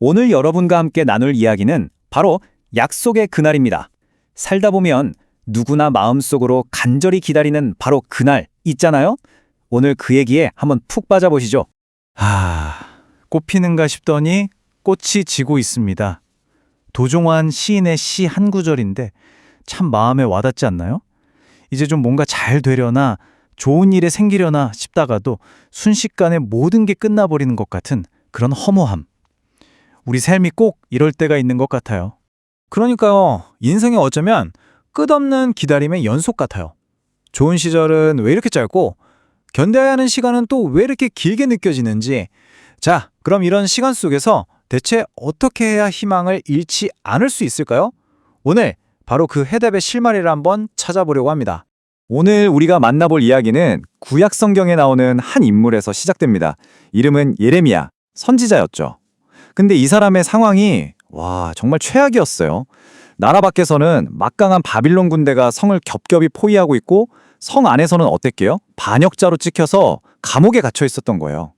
오늘 여러분과 함께 나눌 이야기는 바로 약속의 그날입니다. 살다 보면 누구나 마음속으로 간절히 기다리는 바로 그날 있잖아요? 오늘 그 얘기에 한번 푹 빠져보시죠. 꽃 피는가 싶더니 꽃이 지고 있습니다. 도종환 시인의 시 한 구절인데 참 마음에 와닿지 않나요? 이제 좀 뭔가 잘 되려나 좋은 일이 생기려나 싶다가도 순식간에 모든 게 끝나버리는 것 같은 그런 허무함. 우리 삶이 꼭 이럴 때가 있는 것 같아요. 그러니까요. 인생이 어쩌면 끝없는 기다림의 연속 같아요. 좋은 시절은 왜 이렇게 짧고 견뎌야 하는 시간은 또 왜 이렇게 길게 느껴지는지. 자, 그럼 이런 시간 속에서 대체 어떻게 해야 희망을 잃지 않을 수 있을까요? 오늘 바로 그 해답의 실마리를 한번 찾아보려고 합니다. 오늘 우리가 만나볼 이야기는 구약 성경에 나오는 한 인물에서 시작됩니다. 이름은 예레미야, 선지자였죠. 근데 이 사람의 상황이 정말 최악이었어요. 나라 밖에서는 막강한 바빌론 군대가 성을 겹겹이 포위하고 있고 성 안에서는 어땠게요? 반역자로 찍혀서 감옥에 갇혀 있었던 거예요.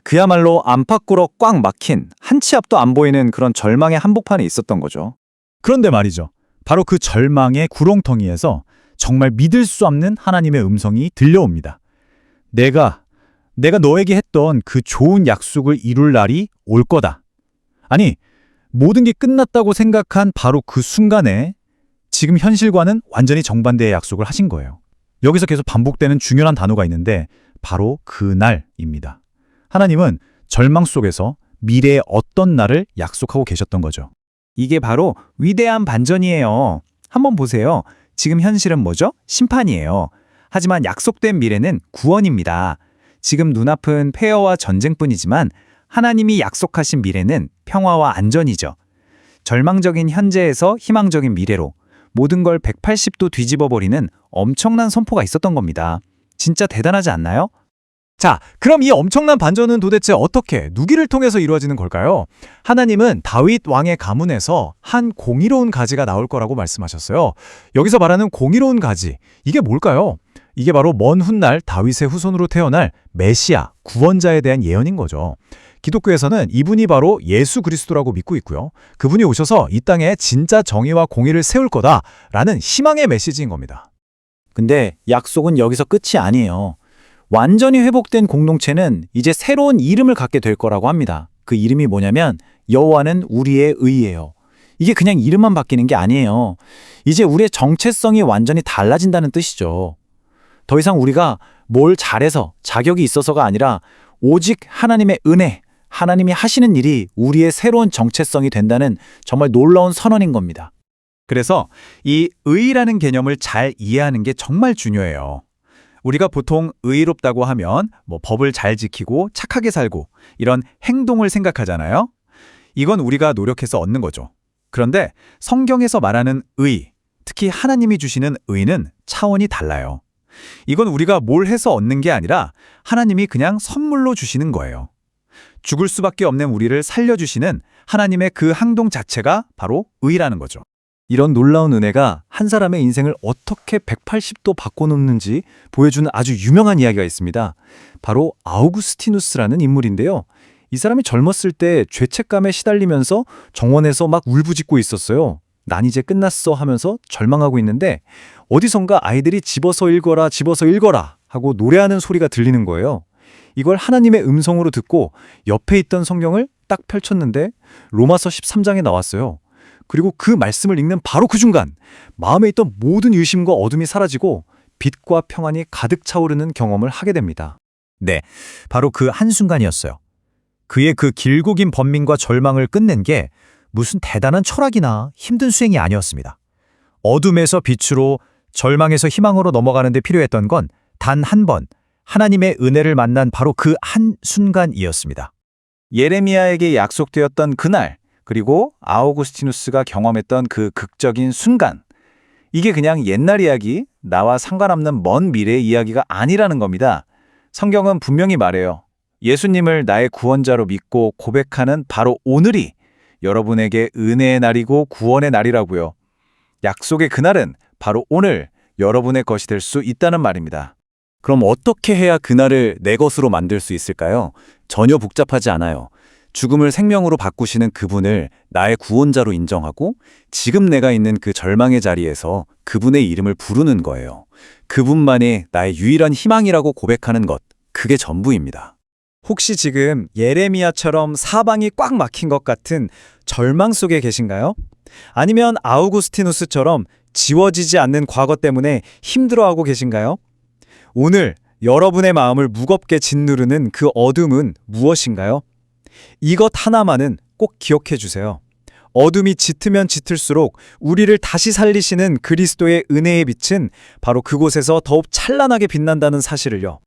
그야말로 안팎으로 꽉 막힌 한 치 앞도 안 보이는 그런 절망의 한복판에 있었던 거죠. 그런데 말이죠. 바로 그 절망의 구렁텅이에서 정말 믿을 수 없는 하나님의 음성이 들려옵니다. 내가 너에게 했던 그 좋은 약속을 이룰 날이 올 거다. 아니, 모든 게 끝났다고 생각한 바로 그 순간에 지금 현실과는 완전히 정반대의 약속을 하신 거예요. 여기서 계속 반복되는 중요한 단어가 있는데 바로 그날입니다. 하나님은 절망 속에서 미래의 어떤 날을 약속하고 계셨던 거죠. 이게 바로 위대한 반전이에요. 한번 보세요. 지금 현실은 뭐죠? 심판이에요. 하지만 약속된 미래는 구원입니다. 지금 눈앞은 폐허와 전쟁뿐이지만 하나님이 약속하신 미래는 평화와 안전이죠. 절망적인 현재에서 희망적인 미래로 모든 걸 180도 뒤집어버리는 엄청난 선포가 있었던 겁니다. 진짜 대단하지 않나요? 자, 그럼 이 엄청난 반전은 도대체 어떻게, 누구를 통해서 이루어지는 걸까요? 하나님은 다윗 왕의 가문에서 한 공의로운 가지가 나올 거라고 말씀하셨어요. 여기서 말하는 공의로운 가지, 이게 뭘까요? 이게 바로 먼 훗날 다윗의 후손으로 태어날 메시아, 구원자에 대한 예언인 거죠. 기독교에서는 이분이 바로 예수 그리스도라고 믿고 있고요. 그분이 오셔서 이 땅에 진짜 정의와 공의를 세울 거다라는 희망의 메시지인 겁니다. 근데 약속은 여기서 끝이 아니에요. 완전히 회복된 공동체는 이제 새로운 이름을 갖게 될 거라고 합니다. 그 이름이 뭐냐면 여호와는 우리의 의예요. 이게 그냥 이름만 바뀌는 게 아니에요. 이제 우리의 정체성이 완전히 달라진다는 뜻이죠. 더 이상 우리가 뭘 잘해서 자격이 있어서가 아니라 오직 하나님의 은혜, 하나님이 하시는 일이 우리의 새로운 정체성이 된다는 정말 놀라운 선언인 겁니다. 그래서 이 의라는 개념을 잘 이해하는 게 정말 중요해요. 우리가 보통 의롭다고 하면 법을 잘 지키고 착하게 살고 이런 행동을 생각하잖아요. 이건 우리가 노력해서 얻는 거죠. 그런데 성경에서 말하는 의, 특히 하나님이 주시는 의는 차원이 달라요. 이건 우리가 뭘 해서 얻는 게 아니라 하나님이 그냥 선물로 주시는 거예요. 죽을 수밖에 없는 우리를 살려주시는 하나님의 그 행동 자체가 바로 의라는 거죠. 이런 놀라운 은혜가 한 사람의 인생을 어떻게 180도 바꿔놓는지 보여주는 아주 유명한 이야기가 있습니다. 바로 아우구스티누스라는 인물인데요. 이 사람이 젊었을 때 죄책감에 시달리면서 정원에서 막 울부짖고 있었어요. 난 이제 끝났어 하면서 절망하고 있는데 어디선가 아이들이 집어서 읽어라, 집어서 읽어라 하고 노래하는 소리가 들리는 거예요. 이걸 하나님의 음성으로 듣고 옆에 있던 성경을 딱 펼쳤는데 로마서 13장에 나왔어요. 그리고 그 말씀을 읽는 바로 그 순간 마음에 있던 모든 의심과 어둠이 사라지고 빛과 평안이 가득 차오르는 경험을 하게 됩니다. 네, 바로 그 한순간이었어요. 그의 그 길고 긴 번민과 절망을 끝낸 게 무슨 대단한 철학이나 힘든 수행이 아니었습니다. 어둠에서 빛으로, 절망에서 희망으로 넘어가는 데 필요했던 건 단 한 번, 하나님의 은혜를 만난 바로 그 한순간이었습니다. 예레미야에게 약속되었던 그날, 그리고 아우구스티누스가 경험했던 그 극적인 순간, 이게 그냥 옛날 이야기, 나와 상관없는 먼 미래의 이야기가 아니라는 겁니다. 성경은 분명히 말해요. 예수님을 나의 구원자로 믿고 고백하는 바로 오늘이 여러분에게 은혜의 날이고 구원의 날이라고요. 약속의 그날은 바로 오늘 여러분의 것이 될 수 있다는 말입니다. 그럼 어떻게 해야 그날을 내 것으로 만들 수 있을까요? 전혀 복잡하지 않아요. 죽음을 생명으로 바꾸시는 그분을 나의 구원자로 인정하고 지금 내가 있는 그 절망의 자리에서 그분의 이름을 부르는 거예요. 그분만이 나의 유일한 희망이라고 고백하는 것, 그게 전부입니다. 혹시 지금 예레미야처럼 사방이 꽉 막힌 것 같은 절망 속에 계신가요? 아니면 아우구스티누스처럼 지워지지 않는 과거 때문에 힘들어하고 계신가요? 오늘 여러분의 마음을 무겁게 짓누르는 그 어둠은 무엇인가요? 이것 하나만은 꼭 기억해 주세요. 어둠이 짙으면 짙을수록 우리를 다시 살리시는 그리스도의 은혜의 빛은 바로 그곳에서 더욱 찬란하게 빛난다는 사실을요.